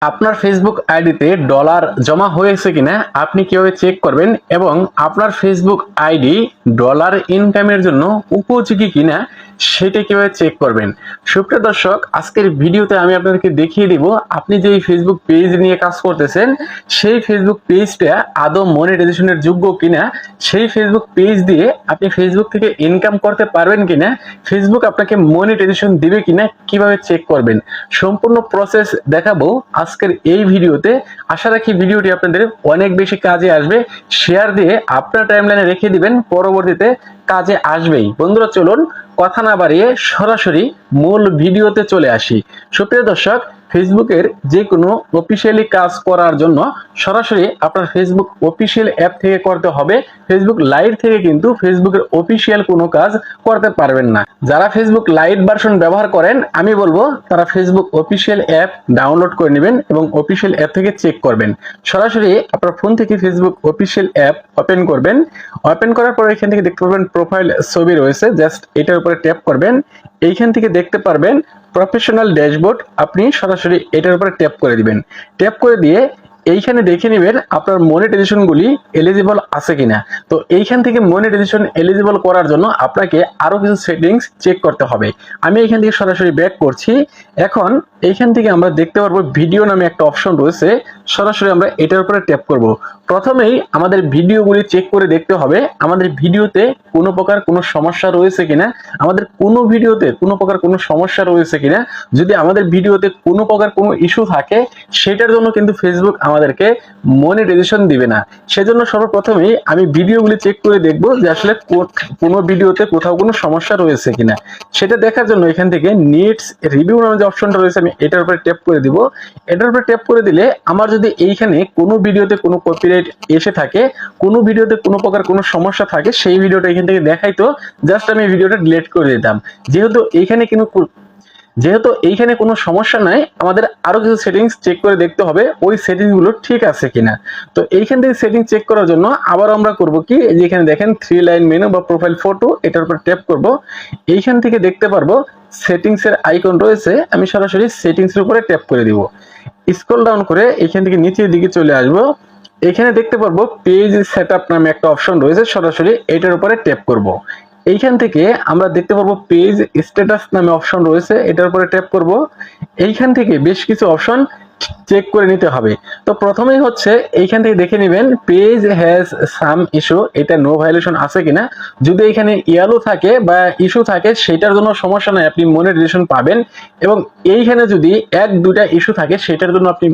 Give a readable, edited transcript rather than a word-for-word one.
আপনার ফেসবুক আইডিতে ডলার জমা হয়েছে কিনা আপনি কিভাবে চেক করবেন এবং আপনার ফেসবুক আইডি ডলার ইনকামের জন্য উপযোগী কিনা সেটা কিভাবে চেক করবেন। সুপ্রিয় দর্শক, আজকের ভিডিওতে আমি আপনাদেরকে দেখিয়ে দিব আপনি যে ফেসবুক পেজ নিয়ে কাজ করতেছেন সেই ফেসবুক পেজটা আদৌ মনিটাইজেশনের যোগ্য কিনা, সেই ফেসবুক পেজ দিয়ে আপনি ফেসবুক থেকে ইনকাম করতে পারবেন কিনা, ফেসবুক আপনাকে মনিটাইজেশন দিবে কিনা কিভাবে চেক করবেন, সম্পূর্ণ প্রসেস দেখাবো আজকের এই ভিডিওতে। আশা রাখি ভিডিওটি আপনাদের অনেক বেশি কাজে আসবে। শেয়ার দিয়ে আপনার টাইমলাইনে রেখে দিবেন, পরবর্তীতে কাজে আসবেই। বন্ধুরা, চলুন কথা না বাড়িয়ে সরাসরি মূল ভিডিওতে চলে আসি। সুপ্রিয় দর্শক, ফেসবুকের যে কোনো অফিসিয়ালি কাজ করার জন্য সরাসরি আপনার ফেসবুক অফিসিয়াল অ্যাপ থেকে করতে হবে। ফেসবুক লাইট থেকে কিন্তু ফেসবুকের অফিসিয়াল কোনো কাজ করতে পারবেন না। যারা ফেসবুক লাইট ভার্সন ব্যবহার করেন আমি বলবো তারা ফেসবুক অফিসিয়াল অ্যাপ ডাউনলোড করে নেবেন এবং অফিসিয়াল অ্যাপ থেকে চেক করবেন। সরাসরি আপনার ফোন থেকে ফেসবুক অফিসিয়াল অ্যাপ ওপেন করবেন। ওপেন করার পর এখান থেকে দেখতে পারবেন প্রোফাইল ছবি রয়েছে, জাস্ট এটার উপরে ট্যাপ করবেন। এইখান থেকে দেখতে পারবেন প্রফেশনাল ড্যাশবোর্ড, আপনি সরাসরি এটার উপরে ট্যাপ করে দিবেন। ট্যাপ করে দিয়ে এইখানে দেখে নেবেন আপনার মনিটাইজেশন গুলি এলিজিবল আছে কিনা। তো এইখান থেকে মনিটাইজেশন এলিজিবল করার জন্য আপনাকে আরো কিছু সেটিংস চেক করতে হবে। আমি এইখান থেকে সরাসরি ব্যাক করছি। এখন এইখান থেকে আমরা দেখতে পারবো ভিডিও নামে একটা অপশন রয়েছে, সরাসরি আমরা এটার উপরে ট্যাপ করব। প্রথমেই আমাদের ভিডিওগুলি চেক করে দেখতে হবে আমাদের ভিডিওতে কোনো প্রকার কোনো সমস্যা রয়েছে কিনা, আমাদের কোনো ভিডিওতে কোনো প্রকার কোনো সমস্যা রয়েছে কিনা। যদি আমাদের ভিডিওতে কোনো প্রকার কোনো ইস্যু থাকে সেটার জন্য কিন্তু ফেসবুক আমাদেরকে মনিটাইজেশন দিবে না। সেজন্য সর্বপ্রথমেই আমি ভিডিওগুলি চেক করে দেখব যে আসলে কোনো ভিডিওতে কোথাও কোনো সমস্যা রয়েছে কিনা। সেটা দেখার জন্য এখান থেকে নিডস রিভিউ নামে যে অপশনটা রয়েছে আমি এটার উপরে ট্যাপ করে দিব। এটার উপরে ট্যাপ করে দিলে আমার যদি এইখানে কোনো ভিডিওতে কোনো কপিরাইট এসে থাকে, কোনো ভিডিওতে কোনো প্রকার কোনো সমস্যা থাকে, সেই ভিডিওটা এখান থেকে দেখাইতো, জাস্ট আমি ভিডিওটা ডিলিট করে দিতাম। যেহেতু এইখানে কোনো সমস্যা নাই, আমাদের আরো কিছু সেটিংস চেক করে দেখতে হবে ওই সেটিংস গুলো ঠিক আছে কিনা। তো এইখান থেকে সেটিং চেক করার জন্য আবার আমরা করব কি, যেখানে দেখেন 3 লাইন মেনু বা প্রোফাইল ফটো, এটার উপর ট্যাপ করব। এইখান থেকে দেখতে পারবো সেটিংস এর আইকন রয়েছে, আমি সরাসরি সেটিংস এর উপরে ট্যাপ করে দিব। স্ক্রল ডাউন করে এইখান থেকে নিচের দিকে চলে আসবো। এখানে দেখতে পারবো পেজ সেটআপ নামে একটা অপশন রয়েছে, সরাসরি এটার উপরে ট্যাপ করব। এইখান থেকে আমরা দেখতে পারবো পেজ স্ট্যাটাস নামে অপশন রয়েছে, এটার উপরে ট্যাপ করব। এইখান থেকে বেশ কিছু অপশন চেক করে নিতে হবে। তো প্রথমেই হচ্ছে এইখান থেকে দেখে নেবেন পেজ হ্যাজ সাম ইস্যু, এটা নো ভায়োলেশন আছে কিনা। যদি এখানে ইয়েলো থাকে বা ইস্যু থাকে সেটার জন্য সমস্যা নাই, আপনি মনিটাইজেশন পাবেন। এবং এইখানে যদি 1-2টা ইস্যু থাকে সেটার জন্য আপনি